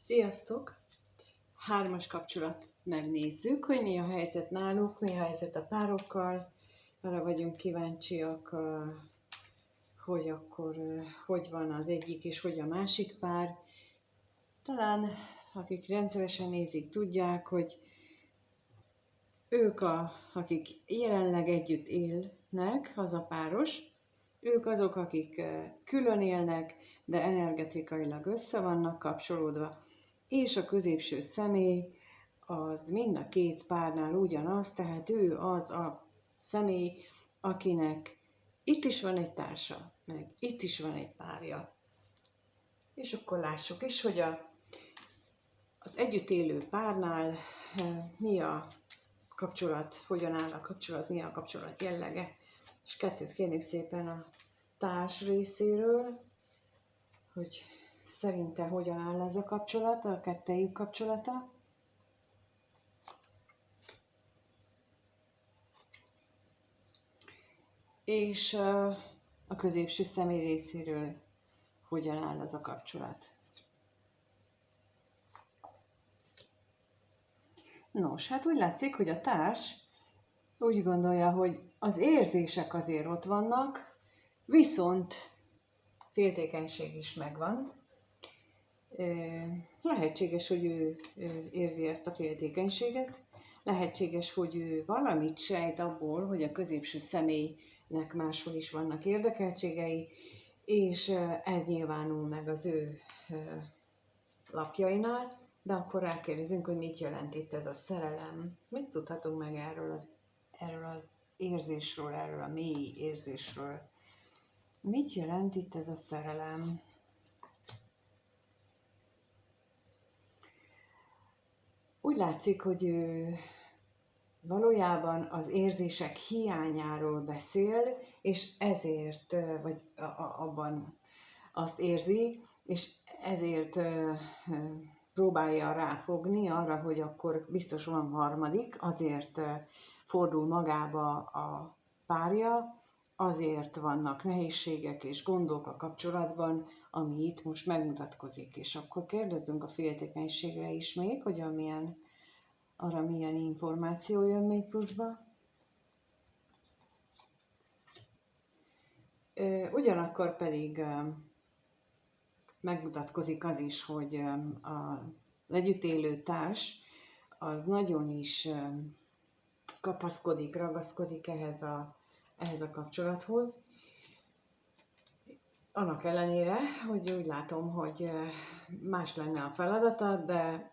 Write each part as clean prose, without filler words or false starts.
Sziasztok! Hármas kapcsolat, megnézzük, hogy mi a helyzet náluk, mi a helyzet a párokkal. Arra vagyunk kíváncsiak, hogy akkor hogy van az egyik és hogy a másik pár. Talán akik rendszeresen nézik, tudják, hogy ők, akik jelenleg együtt élnek, az a páros, ők azok, akik külön élnek, de energetikailag össze vannak kapcsolódva, és a középső személy az mind a két párnál ugyanaz, tehát ő az a személy, akinek itt is van egy társa, meg itt is van egy párja. És akkor lássuk is, hogy az együtt élő párnál mi a kapcsolat, hogyan áll a kapcsolat, mi a kapcsolat jellege. És kettőt kérnék szépen a társ részéről, hogy szerinte hogyan áll ez a kapcsolat, a kettejük kapcsolata. És a középső személy részéről hogyan áll az a kapcsolat. Nos, hát úgy látszik, hogy a társ úgy gondolja, hogy az érzések azért ott vannak, viszont féltékenység is megvan. Lehetséges, hogy ő érzi ezt a féltékenységet, lehetséges, hogy ő valamit sejt abból, hogy a középső személynek máshol is vannak érdekeltségei, és ez nyilvánul meg az ő lapjainál, de akkor rákérdezünk, hogy mit jelent itt ez a szerelem. Mit tudhatunk meg erről az érzésről, erről a mély érzésről? Mit jelent itt ez a szerelem? Úgy látszik, hogy ő valójában az érzések hiányáról beszél, és ezért, vagy abban azt érzi, és ezért próbálja ráfogni arra, hogy akkor biztos van harmadik, azért fordul magába a párja, azért vannak nehézségek és gondok a kapcsolatban, ami itt most megmutatkozik. És akkor kérdezzünk a féltékenységre is még, hogy arra milyen információ jön még pluszba. Ugyanakkor pedig megmutatkozik az is, hogy az együtt élő társ az nagyon is kapaszkodik, ragaszkodik ehhez a kapcsolathoz. Annak ellenére, hogy úgy látom, hogy más lenne a feladata, de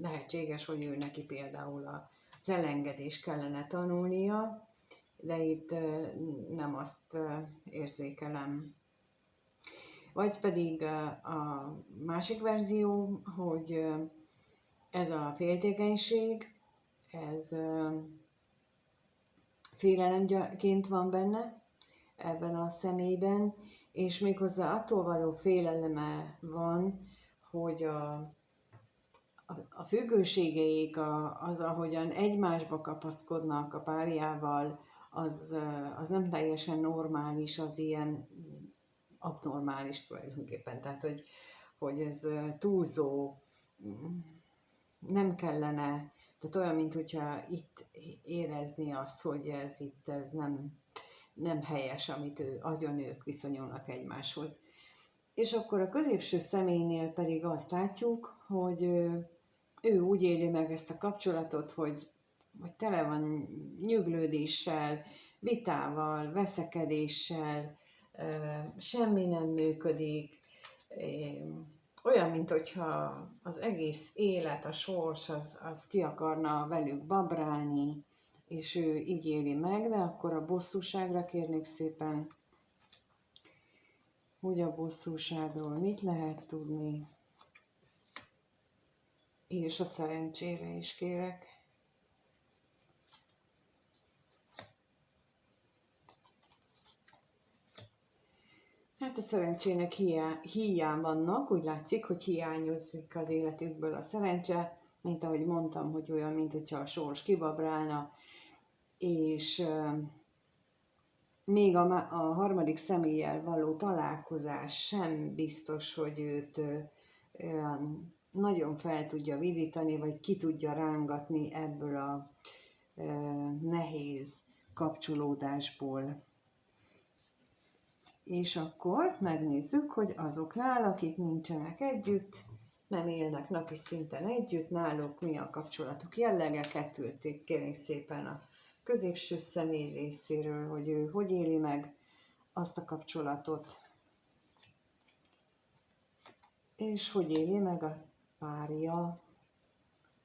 lehetséges, hogy ő neki például az elengedést kellene tanulnia, de itt nem azt érzékelem. Vagy pedig a másik verzió, hogy ez a féltékenység, ez félelemként van benne, ebben a személyben, és méghozzá attól való féleleme van, hogy a függőségeik, az ahogyan egymásba kapaszkodnak a párjával, az nem teljesen normális, az ilyen abnormális tulajdonképpen. Tehát, hogy ez túlzó, nem kellene, tehát olyan, mintha itt érezni azt, hogy ez nem helyes, amit ők viszonyulnak egymáshoz. És akkor a középső személynél pedig azt látjuk, hogy ő úgy éli meg ezt a kapcsolatot, hogy tele van nyüglődéssel, vitával, veszekedéssel, semmi nem működik, olyan, mintha az egész élet, a sors, az ki akarna velük babrálni, és ő így éli meg, de akkor a bosszúságra kérnék szépen, hogy a bosszúságról mit lehet tudni, és a szerencsére is kérek. Hát a szerencsének hiány vannak, úgy látszik, hogy hiányozik az életükből a szerencse, mint ahogy mondtam, hogy olyan, mintha a sors kibabrálna, és még a harmadik személlyel való találkozás sem biztos, hogy őt olyan nagyon fel tudja vidítani, vagy ki tudja rángatni ebből a nehéz kapcsolódásból. És akkor megnézzük, hogy azoknál, akik nincsenek együtt, nem élnek napi szinten együtt, náluk mi a kapcsolatuk jellege, kettőt kérnék szépen a középső személy részéről, hogy ő hogy éli meg azt a kapcsolatot, és hogy éli meg a párja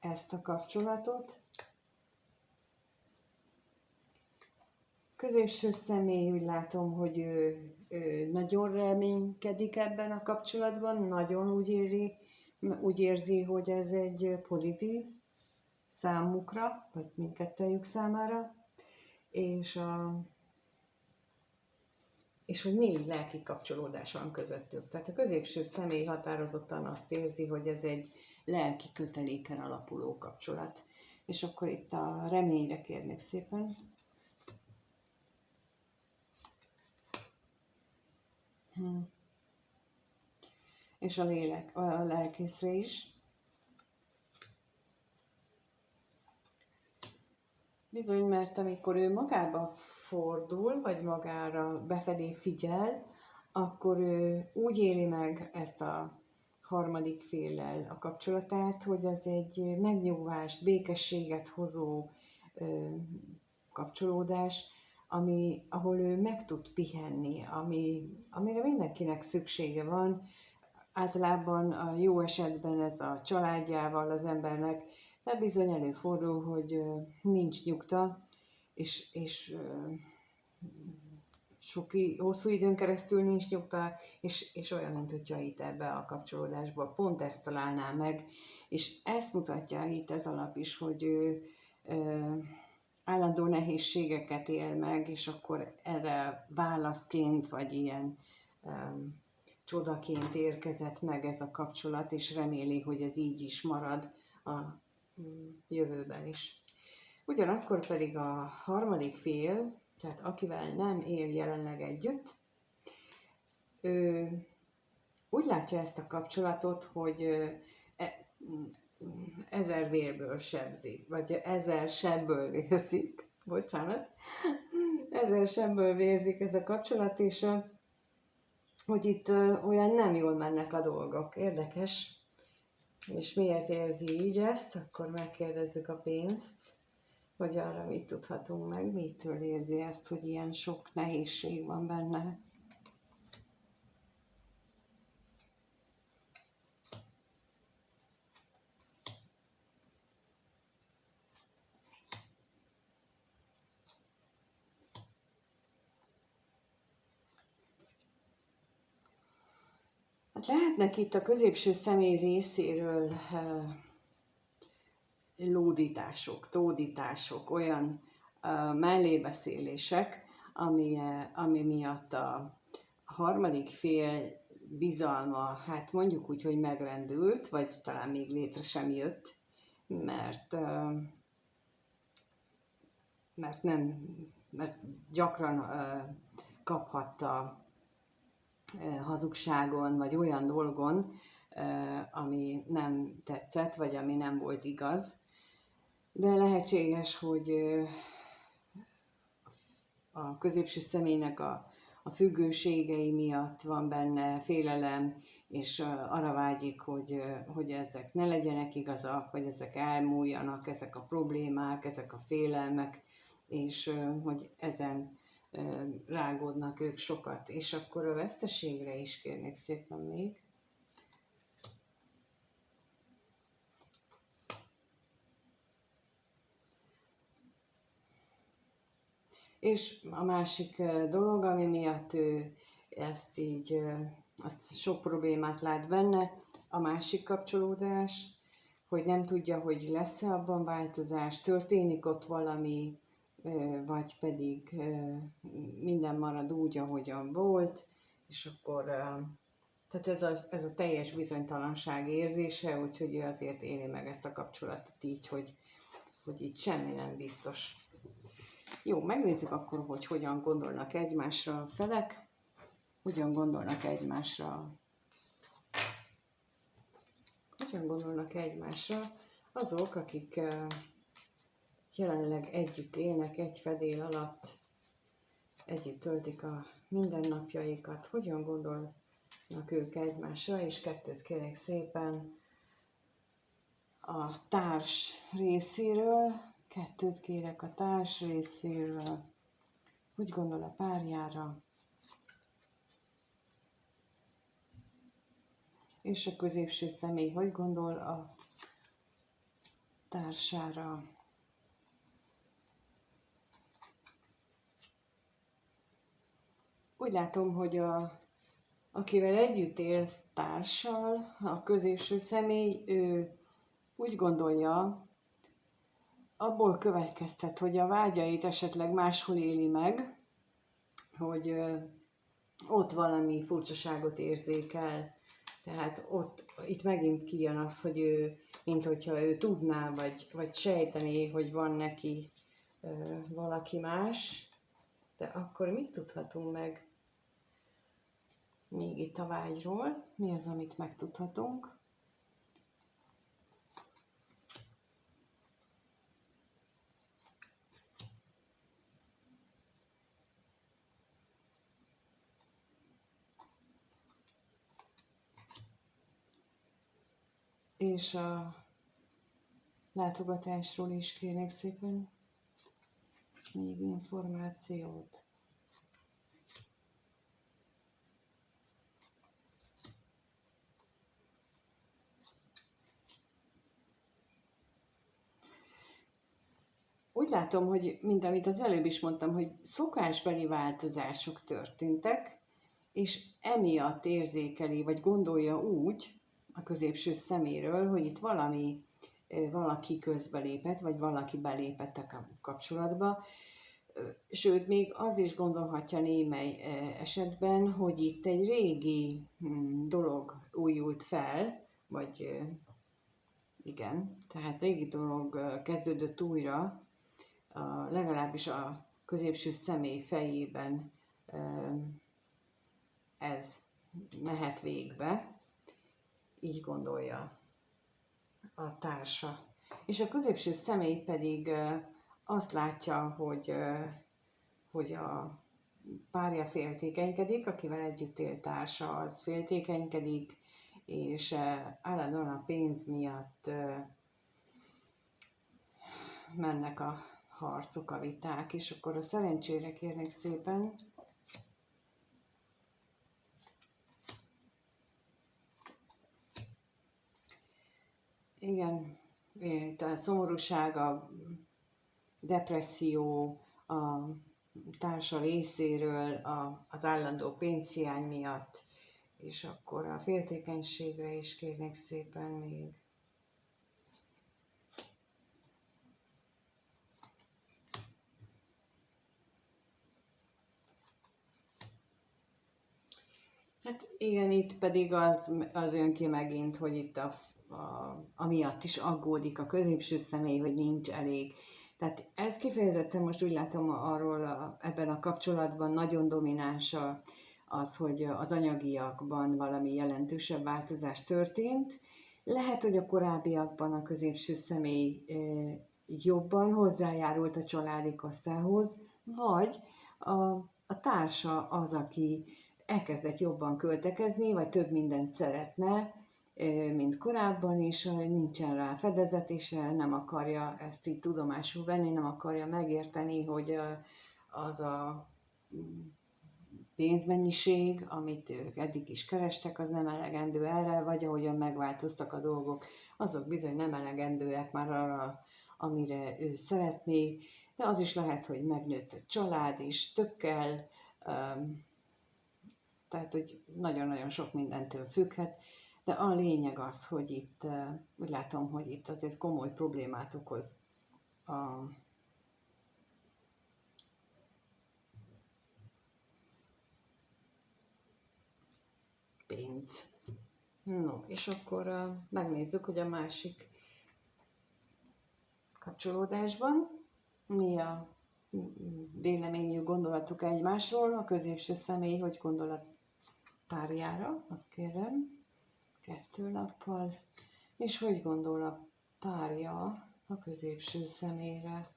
ezt a kapcsolatot. Középső személy, úgy látom, hogy ő nagyon reménykedik ebben a kapcsolatban, nagyon úgy érzi, hogy ez egy pozitív számukra, vagy mindkettőjük számára, és hogy mély lelki kapcsolódás van közöttük. Tehát a középső személy határozottan azt érzi, hogy ez egy lelki köteléken alapuló kapcsolat. És akkor itt a reményre kérnék szépen. És a lélek, a lelkészre is. Bizony, mert amikor ő magába fordul, vagy magára befelé figyel, akkor ő úgy éli meg ezt a harmadik féllel a kapcsolatát, hogy az egy megnyugvást, békességet hozó kapcsolódás, ahol ő meg tud pihenni, amire mindenkinek szüksége van. Általában a jó esetben ez a családjával az embernek, de bizony előfordul, hogy nincs nyugta, és hosszú időn keresztül nincs nyugta, és olyan, mint hogyha itt ebbe a kapcsolódásba pont ezt találná meg, és ezt mutatja itt ez alap is, hogy ő állandó nehézségeket él meg, és akkor erre válaszként, vagy ilyen csodaként érkezett meg ez a kapcsolat, és reméli, hogy ez így is marad a jövőben is. Ugyanakkor pedig a harmadik fél, tehát akivel nem él jelenleg együtt, ő úgy látja ezt a kapcsolatot, hogy 1000 vérből sebzik, vagy 1000 sebből vérzik, bocsánat, 1000 sebből vérzik ez a kapcsolat, és hogy itt olyan nem jól mennek a dolgok. Érdekes. És miért érzi így ezt? Akkor megkérdezzük a pénzt, hogy arra mit tudhatunk meg, mitől érzi ezt, hogy ilyen sok nehézség van benne. Hát lehetnek itt a középső személy részéről lódítások, tódítások, olyan mellébeszélések, ami miatt a harmadik fél bizalma, hát mondjuk úgy, hogy megrendült, vagy talán még létre sem jött, mert gyakran kaphatta hazugságon, vagy olyan dolgon, ami nem tetszett, vagy ami nem volt igaz. De lehetséges, hogy a középső személynek a függőségei miatt van benne félelem, és arra vágyik, hogy ezek ne legyenek igazak, vagy ezek elmúljanak, ezek a problémák, ezek a félelmek, és hogy ezen rágódnak ők sokat. És akkor a veszteségre is kérnék szépen még. És a másik dolog, ami miatt ő ezt így, azt sok problémát lát benne, a másik kapcsolódás, hogy nem tudja, hogy lesz-e abban változás, történik ott valami, vagy pedig minden marad úgy, ahogyan volt, és akkor tehát ez a teljes bizonytalanság érzése, úgyhogy ő azért éli meg ezt a kapcsolatot így, hogy így semmi nem biztos. Jó, megnézzük akkor, hogy hogyan gondolnak egymásra a felek, hogyan gondolnak egymásra a hogyan gondolnak egymásra azok, akik jelenleg együtt élnek, egy fedél alatt, együtt töltik a mindennapjaikat, hogyan gondolnak ők egymásra, és kettőt kérek szépen a társ részéről, kettőt kérek a társ részéről, hogy gondol a párjára, és a középső személy hogy gondol a társára. Úgy látom, hogy akivel együtt élsz társal, a középső személy, ő úgy gondolja, abból következtet, hogy a vágyait esetleg máshol éli meg, hogy ott valami furcsaságot érzékel. Tehát itt megint kijön az, hogy ő, mint hogyha ő tudná, vagy sejtené, hogy van neki valaki más, de akkor mit tudhatunk meg még itt a vágyról? Mi az, amit megtudhatunk? És a látogatásról is kérnék szépen még információt. Úgy látom, hogy mint amit az előbb is mondtam, hogy szokásbeli változások történtek, és emiatt érzékeli, vagy gondolja úgy a középső szeméről, hogy itt valaki közbelépett, vagy valaki belépett a kapcsolatba. Sőt, még az is gondolhatja némely esetben, hogy itt egy régi dolog újult fel, vagy igen, tehát régi dolog kezdődött újra, legalábbis a középső személy fejében ez mehet végbe, így gondolja a társa. És a középső személy pedig azt látja, hogy a párja féltékenykedik, akivel együtt él társa, az féltékenykedik, és állandóan a pénz miatt mennek a harcok, a viták, és akkor a szerencsére kérnek szépen. Igen, itt a szomorúság, a depresszió, a társa részéről, az állandó pénzhiány miatt, és akkor a féltékenységre is kérnék szépen még. Hát igen, itt pedig az jön ki megint, hogy itt amiatt is aggódik a középső személy, hogy nincs elég. Tehát ez kifejezetten most úgy látom ebben a kapcsolatban nagyon domináns az, hogy az anyagiakban valami jelentősebb változás történt. Lehet, hogy a korábbiakban a középső személy jobban hozzájárult a családi kasszához, vagy a társa az, aki elkezdett jobban költekezni, vagy több mindent szeretne, mint korábban is, nincsen rá fedezet, és nem akarja ezt így tudomásul venni, nem akarja megérteni, hogy az a pénzmennyiség, amit ők eddig is kerestek, az nem elegendő erre, vagy ahogyan megváltoztak a dolgok, azok bizony nem elegendőek már arra, amire ő szeretné, de az is lehet, hogy megnőtt a család is, több kell, tehát, hogy nagyon-nagyon sok mindentől függhet, de a lényeg az, hogy itt, úgy látom, hogy itt azért komoly problémát okoz a pénz. No, és akkor megnézzük, hogy a másik kapcsolódásban mi a véleményük, gondolatuk egymásról, a középső személy hogy gondol a párjára, azt kérem, 2 lappal, És hogy gondol a párja a középső személyre?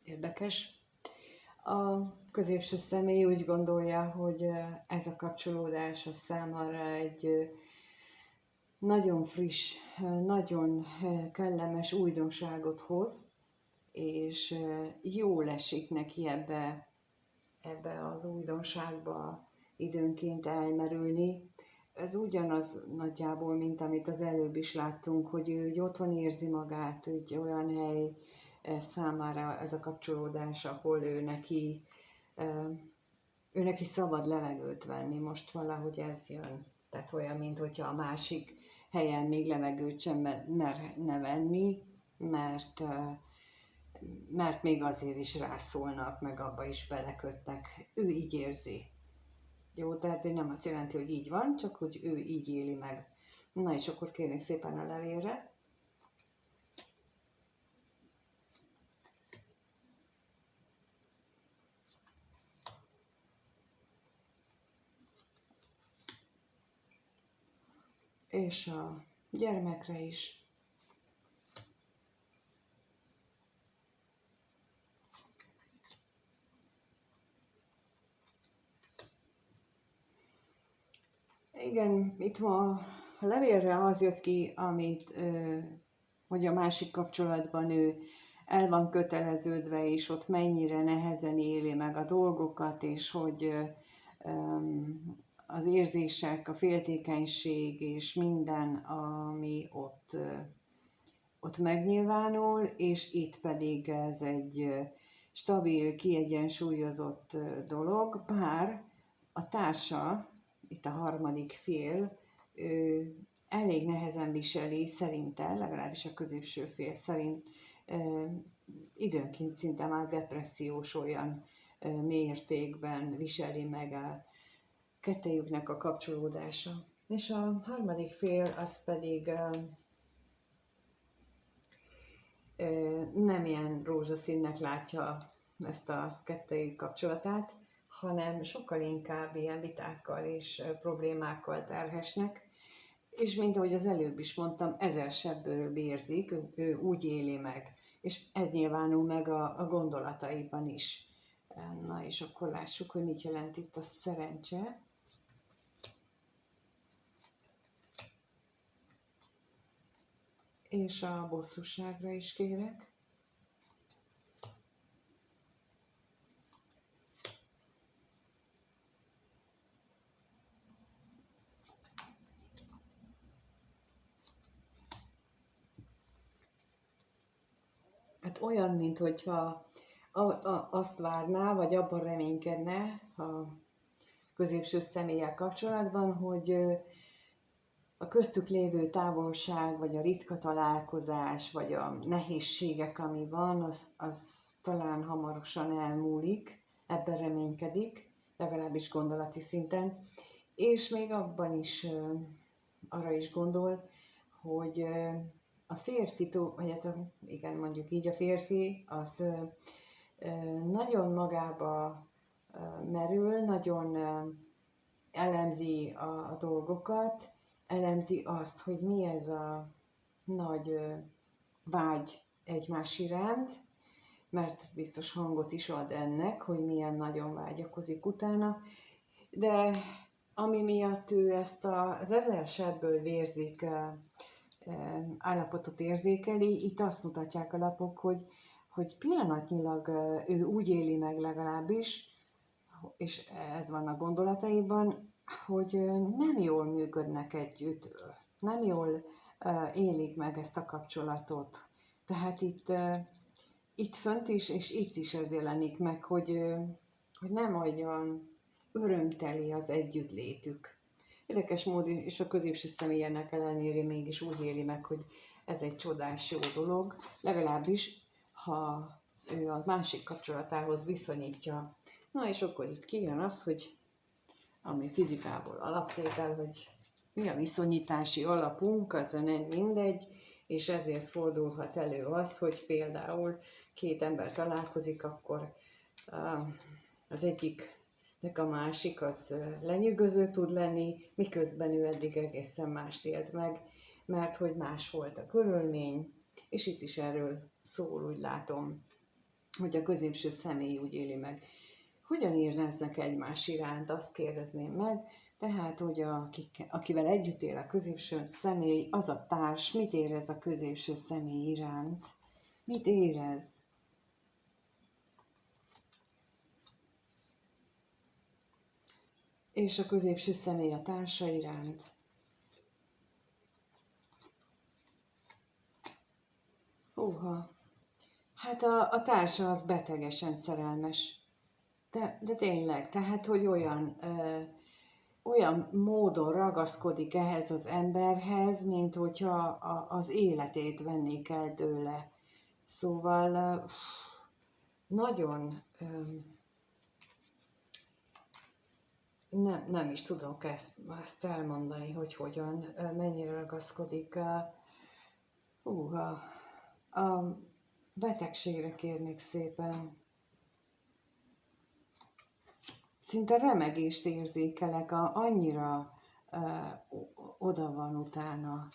Érdekes. A középső személy úgy gondolja, hogy ez a kapcsolódás a számára egy nagyon friss, nagyon kellemes újdonságot hoz, és jól esik neki ebbe az újdonságba időnként elmerülni. Ez ugyanaz nagyjából, mint amit az előbb is láttunk, hogy ő otthon érzi magát, egy olyan hely számára ez a kapcsolódás, ahol ő neki szabad levegőt venni. Most valahogy ez jön. Tehát olyan, mint hogyha a másik helyen még levegőt sem merne venni, mert még azért is rászólnak, meg abba is belekötnek. Ő így érzi. Jó, tehát nem azt jelenti, hogy így van, csak hogy ő így éli meg. Na és akkor kérnék szépen a levélre. És a gyermekre is. Igen, itt ma a levélre az jött ki, hogy a másik kapcsolatban ő el van köteleződve, és ott mennyire nehezen éli meg a dolgokat, és hogy az érzések, a féltékenység és minden, ami ott megnyilvánul, és itt pedig ez egy stabil, kiegyensúlyozott dolog, bár a társa, itt a harmadik fél, elég nehezen viseli, szerinte, legalábbis a középső fél szerint, időnként szinte már depressziós olyan mértékben viseli meg a kettejüknek a kapcsolódása. És a harmadik fél az pedig nem ilyen rózsaszínnek látja ezt a kettejük kapcsolatát, hanem sokkal inkább ilyen vitákkal és problémákkal terhesnek, és mint ahogy az előbb is mondtam, ezer sebből vérzik, ő úgy éli meg, és ez nyilvánul meg a gondolataiban is. Na és akkor lássuk, hogy mit jelent itt a szerencse. És a bosszúságra is kérek. Hát olyan, mintha azt várná, vagy abban reménykedne a középső személlyel kapcsolatban, hogy a köztük lévő távolság, vagy a ritka találkozás, vagy a nehézségek, ami van, az talán hamarosan elmúlik, ebben reménykedik, legalábbis gondolati szinten, és még abban is, arra is gondol, hogy a férfitől, vagy ez igen, mondjuk így a férfi, az nagyon magába merül, nagyon elemzi a dolgokat, elemzi azt, hogy mi ez a nagy vágy egymás iránt, mert biztos hangot is ad ennek, hogy milyen nagyon vágyakozik utána, de ami miatt ő ezt az ezer sebből vérzik állapotot érzékeli, itt azt mutatják a lapok, hogy pillanatnyilag ő úgy éli meg legalábbis, és ez van a gondolataiban, hogy nem jól működnek együtt, nem jól élik meg ezt a kapcsolatot. Tehát itt fönt is, és itt is ez jelenik meg, hogy nem olyan örömteli az együttlétük. Érdekes módon, és a középső személy ennek ellenére mégis úgy éli meg, hogy ez egy csodás jó dolog, legalábbis, ha ő a másik kapcsolatához viszonyítja. Na és akkor itt kijön az, hogy ami fizikából alaptétel, hogy mi a viszonyítási alapunk, az nem mindegy, és ezért fordulhat elő az, hogy például két ember találkozik, akkor az egyik a másik az lenyűgöző tud lenni, miközben ő eddig egészen mást élt meg, mert hogy más volt a körülmény, és itt is erről szól, úgy látom, hogy a középső személy úgy éli meg. Hogyan éreznek egymás iránt, azt kérdezném meg, tehát, hogy akivel együtt él a középső személy, az a társ, mit érez a középső személy iránt? Mit érez? És a középső személy a társa iránt. Húha! Hát a társa az betegesen szerelmes. De tényleg, tehát, hogy olyan módon ragaszkodik ehhez az emberhez, mint hogyha az életét vennék el tőle. Szóval nagyon nem is tudok ezt elmondani, hogy hogyan, mennyire ragaszkodik. A betegségre kérnék szépen. Szinte remegést érzékelek, annyira oda van utána.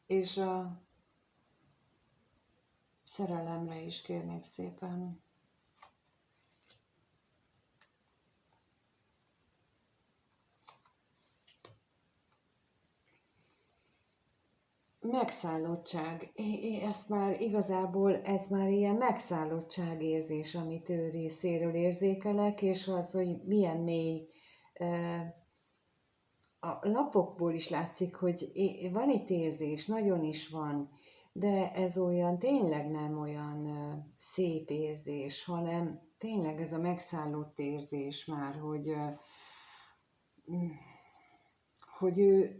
És a szerelemre is kérnék szépen. Megszállottság. Ezt már igazából, ez már ilyen megszállottság érzés, amit ő részéről érzékelek, és az, hogy milyen mély. A lapokból is látszik, hogy van itt érzés, nagyon is van, de ez olyan, tényleg nem olyan szép érzés, hanem tényleg ez a megszállott érzés már, hogy ő,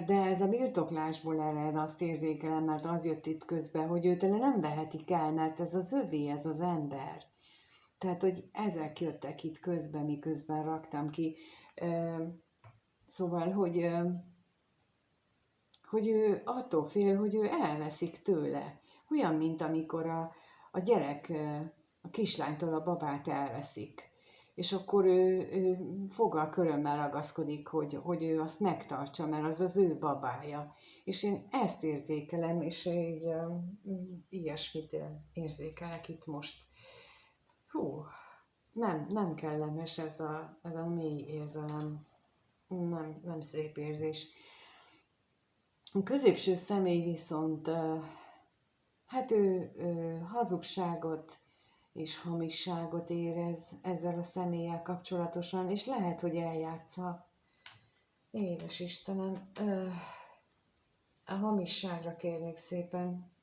de ez a birtoklásból ered, azt érzékelem, mert az jött itt közben, hogy őtől nem vehetik el, mert ez az övé, ez az ember. Tehát, hogy ezek jöttek itt közben, miközben raktam ki. Szóval, hogy ő attól fél, hogy ő elveszik tőle. Olyan, mint amikor a gyerek a kislánytól a babát elveszik. És akkor ő foggal körömmel ragaszkodik, hogy ő azt megtartsa, mert az az ő babája. És én ezt érzékelem, és így ilyesmit érzékelek itt most. Hú, nem kellemes ez a mély érzelem. Nem szép érzés. A középső személy viszont, hát ő hazugságot és hamisságot érez ezzel a személlyel kapcsolatosan, és lehet, hogy eljátsza. Édes Istenem, a hamisságra kérnék szépen.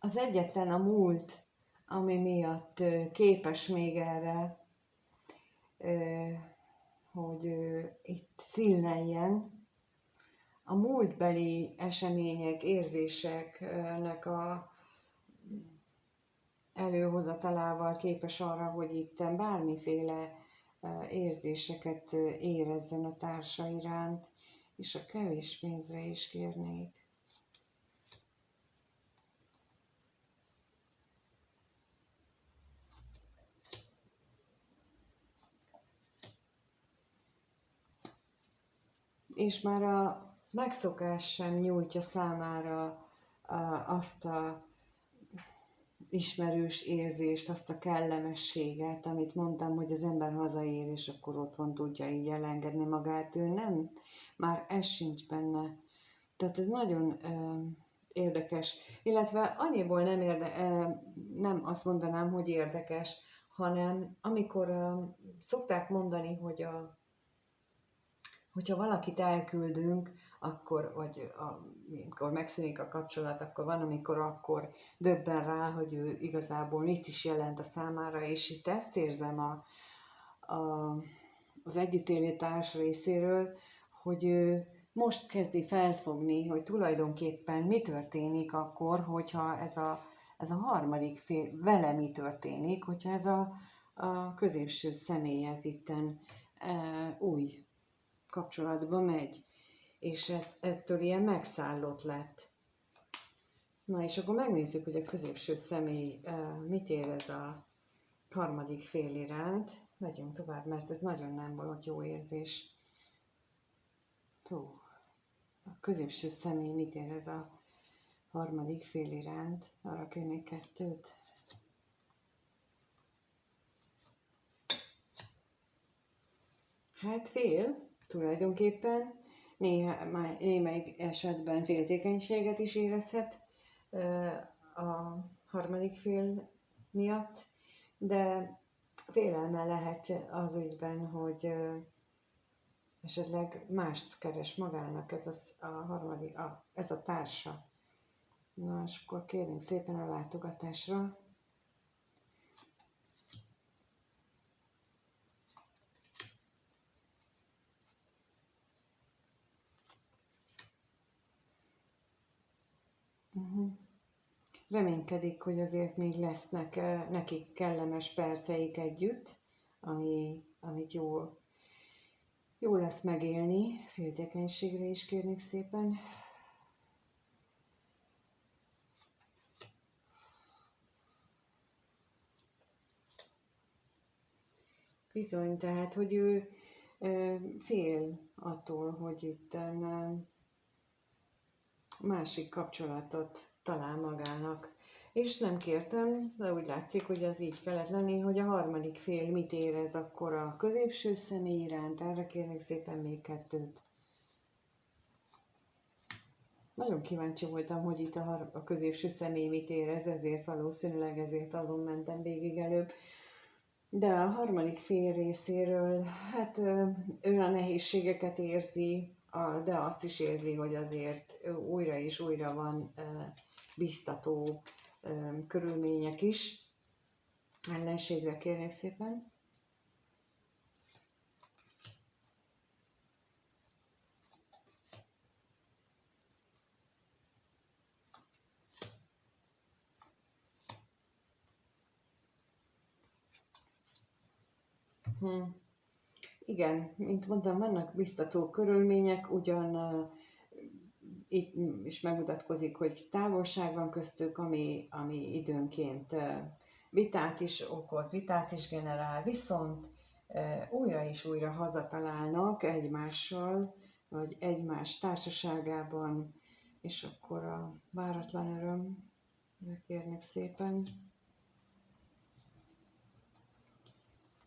Az egyetlen a múlt, ami miatt képes még erre, hogy itt színleljen, a múltbeli események, érzéseknek a előhozatalával képes arra, hogy itt bármiféle érzéseket érezzen a társa iránt, és a kevés pénzre is kérnék. És már a megszokás sem nyújtja számára azt a ismerős érzést, azt a kellemességet, amit mondtam, hogy az ember hazaér, és akkor otthon tudja így elengedni magát. Ő nem, már ez sincs benne. Tehát ez nagyon érdekes. Illetve annyiból nem azt mondanám, hogy érdekes, hanem amikor szokták mondani, hogyha valakit elküldünk, vagy amikor megszűnik a kapcsolat, akkor van, akkor döbben rá, hogy ő igazából mit is jelent a számára, és itt ezt érzem az együttélő társ részéről, hogy ő most kezdi felfogni, hogy tulajdonképpen mi történik akkor, hogyha ez a harmadik fél, vele mi történik, hogyha ez a középső személy ez itten új kapcsolatba megy, és ettől ilyen megszállott lett. Na és akkor megnézzük, hogy a középső személy mit érez a harmadik fél iránt. Megyünk tovább, mert ez nagyon nem volt jó érzés. A középső személy mit érez a harmadik fél iránt? Arra kérnék 2. Hát fél, tulajdonképpen. Némelyik esetben féltékenységet is érezhet a harmadik fél miatt, de félelme lehet az ügyben, hogy esetleg mást keres magának ez a társa. Na, és akkor kérünk szépen a látogatásra. Reménykedik, hogy azért még lesznek nekik kellemes perceik együtt, amit jó lesz megélni. Féltékenységre is kérnék szépen. Bizony, tehát, hogy ő fél attól, hogy itt másik kapcsolatot talál magának. És nem kértem, de úgy látszik, hogy az így kellett lenni, hogy a harmadik fél mit érez akkor a középső személy iránt. Erre kérnék szépen még 2. Nagyon kíváncsi voltam, hogy itt a középső személy mit érez, valószínűleg ezért azon mentem végig előbb. De a harmadik fél részéről, hát ő a nehézségeket érzi, de azt is érzi, hogy azért újra és újra van biztató körülmények is. Ellenségre kérnék szépen. Igen, mint mondtam, vannak biztató körülmények, ugyan itt is megmutatkozik, hogy távolság van köztük, ami időnként vitát is okoz, vitát is generál, viszont újra és újra hazatalálnak egymással, vagy egymás társaságában, és akkor a váratlan öröm, kérnék szépen,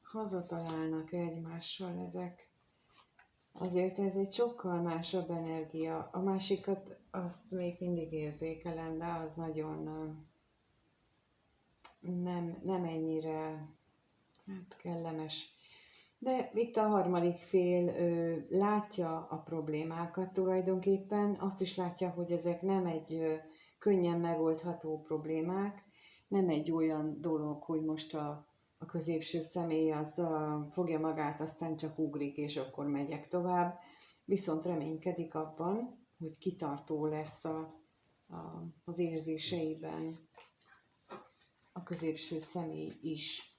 hazatalálnak egymással ezek. Azért ez egy sokkal másabb energia. A másikat azt még mindig érzékelem, de az nagyon nem ennyire kellemes. De itt a harmadik fél látja a problémákat tulajdonképpen, azt is látja, hogy ezek nem egy könnyen megoldható problémák, nem egy olyan dolog, hogy most a középső személy az fogja magát, aztán csak ugrik, és akkor megyek tovább. Viszont reménykedik abban, hogy kitartó lesz az érzéseiben a középső személy is.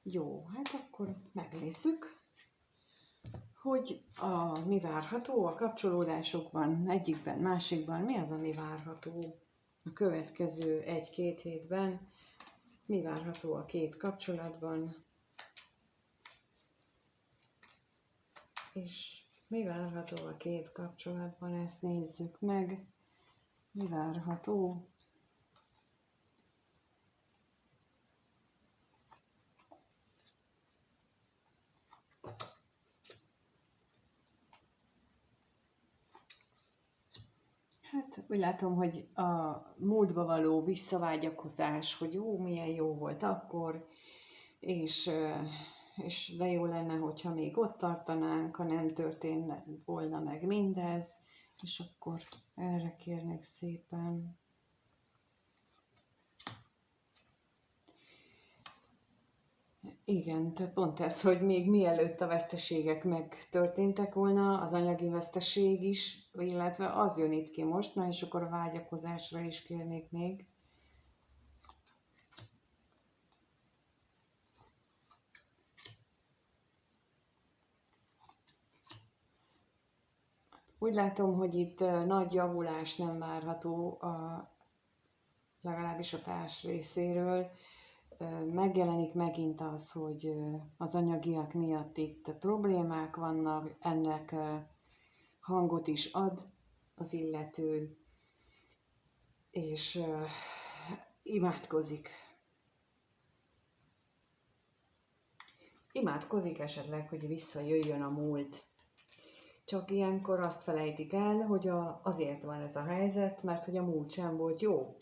Jó, hát akkor megnézzük, hogy mi várható a kapcsolódásokban, egyikben, másikban, mi az, ami várható a következő 1-2 hétben, mi várható a két kapcsolatban, és mi várható a két kapcsolatban, ezt nézzük meg, mi várható. Hát úgy látom, hogy a múltba való visszavágyakozás, hogy milyen jó volt akkor, és de jó lenne, hogyha még ott tartanánk, ha nem történt volna meg mindez, és akkor erre kérnek szépen. Igen, tehát pont ez, hogy még mielőtt a veszteségek megtörténtek volna, az anyagi veszteség is, illetve az jön itt ki most, na és akkor a vágyakozásra is kérnék még. Úgy látom, hogy itt nagy javulás nem várható, legalábbis a társ részéről. Megjelenik megint az, hogy az anyagiak miatt itt problémák vannak, ennek hangot is ad az illető, és imádkozik. Imádkozik esetleg, hogy visszajöjjön a múlt. Csak ilyenkor azt felejtik el, hogy azért van ez a helyzet, mert hogy a múlt sem volt jó.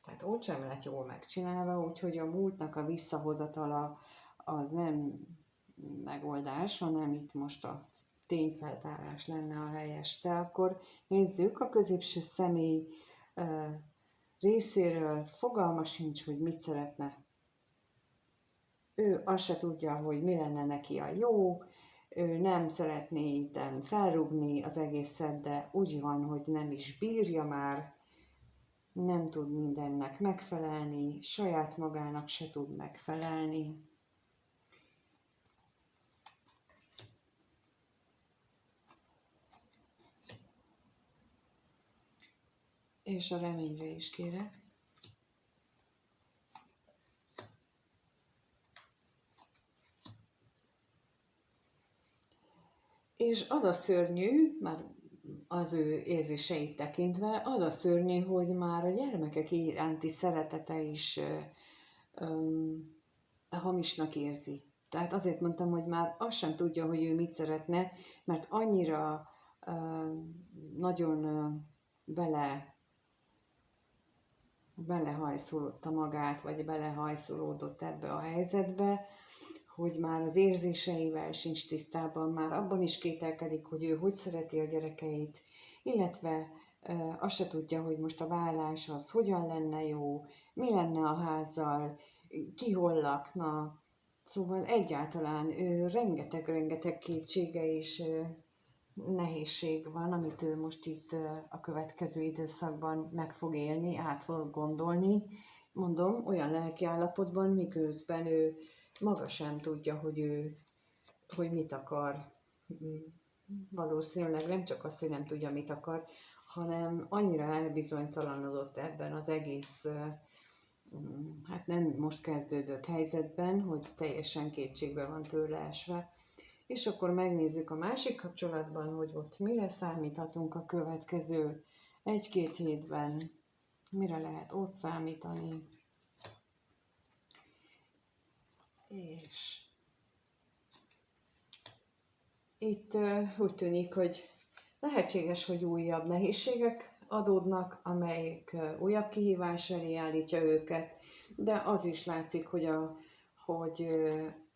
Tehát ott sem lett jól megcsinálva, úgyhogy a múltnak a visszahozatala az nem megoldás, hanem itt most a tényfeltárás lenne a helyes. De akkor nézzük, a középső személy részéről fogalma sincs, hogy mit szeretne. Ő azt se tudja, hogy mi lenne neki a jó, ő nem szeretné itt felrúgni az egészet, de úgy van, hogy nem is bírja már, nem tud mindennek megfelelni, saját magának se tud megfelelni. És a reményre is kérek. És az a szörnyű, már az ő érzéseit tekintve, az a szörnyű, hogy már a gyermekek iránti szeretete is hamisnak érzi. Tehát azért mondtam, hogy már azt sem tudja, hogy ő mit szeretne, mert annyira nagyon belehajszolódta magát, vagy belehajszolódott ebbe a helyzetbe, hogy már az érzéseivel sincs tisztában, már abban is kételkedik, hogy ő hogy szereti a gyerekeit, illetve azt se tudja, hogy most a vállás az hogyan lenne jó, mi lenne a házzal, ki hol lakna. Szóval egyáltalán rengeteg kétsége és nehézség van, amit ő most itt a következő időszakban meg fog élni, át fog gondolni. Mondom, olyan lelkiállapotban, miközben ő maga sem tudja, hogy mit akar. Valószínűleg nem csak az, hogy nem tudja, mit akar, hanem annyira elbizonytalanodott ebben az egész, hát nem most kezdődött helyzetben, hogy teljesen kétségbe van tőle esve. És akkor megnézzük a másik kapcsolatban, hogy ott mire számíthatunk a következő 1-2 hétben, mire lehet ott számítani. És itt úgy tűnik, hogy lehetséges, hogy újabb nehézségek adódnak, amelyek újabb kihívás elé állítja őket, de az is látszik, hogy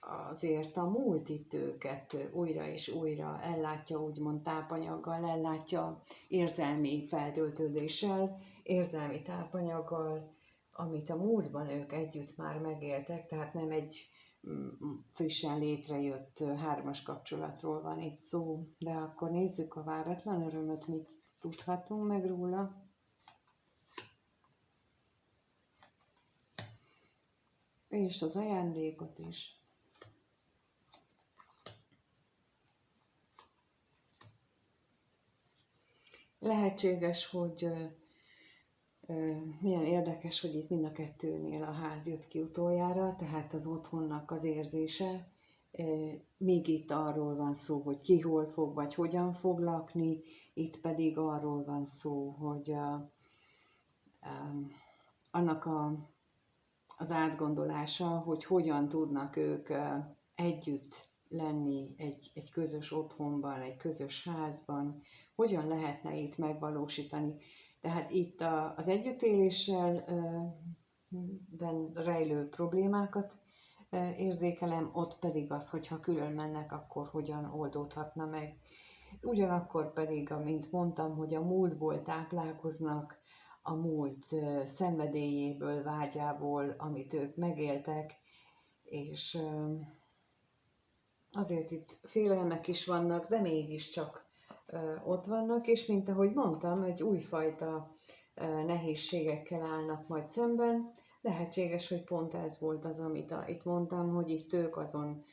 azért a múlt itt őket újra és újra ellátja, úgymond tápanyaggal, ellátja érzelmi feltöltődéssel, érzelmi tápanyaggal, amit a múltban ők együtt már megéltek, tehát nem egy frissen létrejött hármas kapcsolatról van itt szó. De akkor nézzük a váratlan örömöt, mit tudhatunk meg róla. És az ajándékot is. Lehetséges, hogy milyen érdekes, hogy itt mind a kettőnél a ház jött ki utoljára, tehát az otthonnak az érzése, míg itt arról van szó, hogy ki hol fog, vagy hogyan fog lakni, itt pedig arról van szó, hogy annak az átgondolása, hogy hogyan tudnak ők együtt lenni egy közös otthonban, egy közös házban, hogyan lehetne itt megvalósítani. Tehát itt az együttéléssel rejlő problémákat érzékelem, ott pedig az, hogyha külön mennek, akkor hogyan oldódhatna meg. Ugyanakkor pedig, amint mondtam, hogy a múltból táplálkoznak, a múlt szenvedélyéből, vágyából, amit ők megéltek, és azért itt félelmek is vannak, de mégiscsak ott vannak, és mint ahogy mondtam, egy újfajta nehézségekkel állnak majd szemben. Lehetséges, hogy pont ez volt az, amit itt mondtam, hogy itt ők azon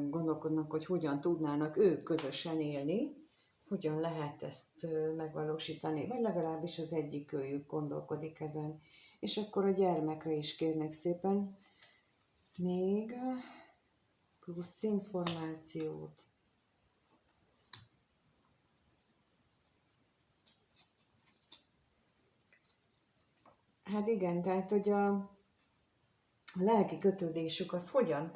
gondolkodnak, hogy hogyan tudnának ők közösen élni, hogyan lehet ezt megvalósítani, vagy legalábbis az egyik őjük gondolkodik ezen. És akkor a gyermekre is kérnek szépen még plusz információt. Hát igen, tehát hogy a lelki kötődésük az hogyan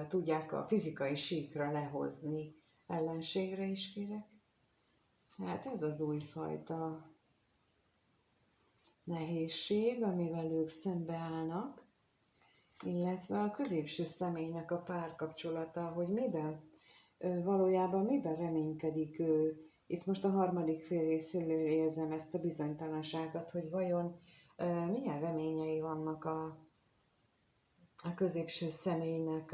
tudják a fizikai síkra lehozni. Ellenségre is kérek. Hát ez az újfajta nehézség, amivel ők szembeállnak, illetve a középső személynek a párkapcsolata, hogy valójában miben reménykedik ő. Itt most a harmadik fél részéről érzem ezt a bizonytalanságot, hogy vajon milyen reményei vannak a középső személynek.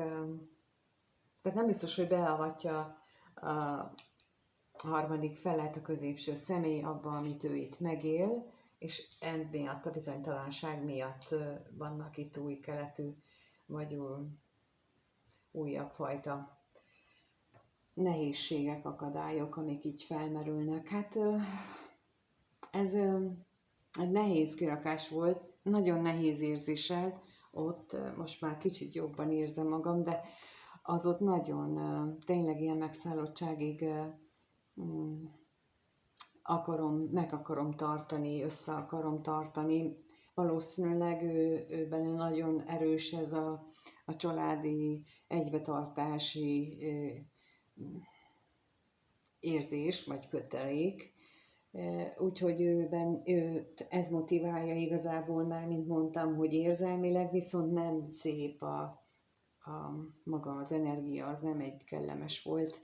Tehát nem biztos, hogy beavatja a harmadik felet a középső személy abba, amit ő itt megél, és emiatt a bizonytalanság miatt vannak itt új keletű, vagy újabb fajta nehézségek, akadályok, amik így felmerülnek. Hát ez egy nehéz kirakás volt, nagyon nehéz érzéssel, ott most már kicsit jobban érzem magam, de az ott nagyon, tényleg ilyen megszállottságig meg akarom tartani, össze akarom tartani. Valószínűleg ő benne nagyon erős ez a családi egybetartási érzés, vagy kötelék. Úgyhogy őt ez motiválja igazából, mert mint mondtam, hogy érzelmileg viszont nem szép maga az energia, az nem egy kellemes volt.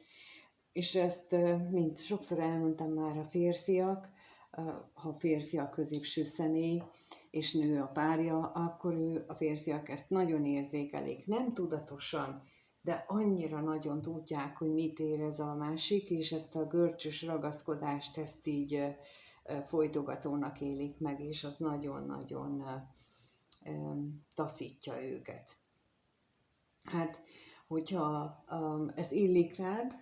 És ezt, mint sokszor elmondtam már, a férfiak, ha férfi a középső személy, és nő a párja, akkor a férfiak ezt nagyon érzékelik, nem tudatosan, de annyira nagyon tudják, hogy mit érez a másik, és ezt a görcsös ragaszkodást, ezt így folytogatónak élik meg, és az nagyon-nagyon taszítja őket. Hát, hogyha ez illik rád,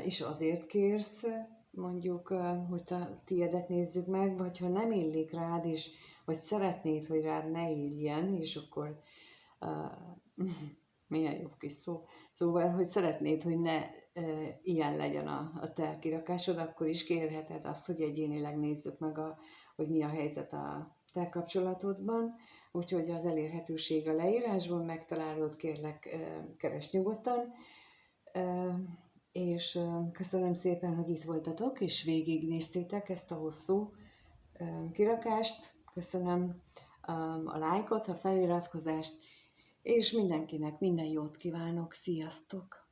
és azért kérsz, mondjuk, hogy a tiédet nézzük meg, vagy ha nem illik rád, és vagy szeretnéd, hogy rád ne illjen, és akkor milyen jó kis szó. Szóval, hogy szeretnéd, hogy ne ilyen legyen a te kirakásod, akkor is kérheted azt, hogy egyénileg nézzük meg, hogy mi a helyzet a te kapcsolatodban. Úgyhogy az elérhetőség a leírásban megtalálod, kérlek, keresd nyugodtan. És köszönöm szépen, hogy itt voltatok, és végignéztétek ezt a hosszú kirakást. Köszönöm a lájkot, a feliratkozást, és mindenkinek minden jót kívánok. Sziasztok!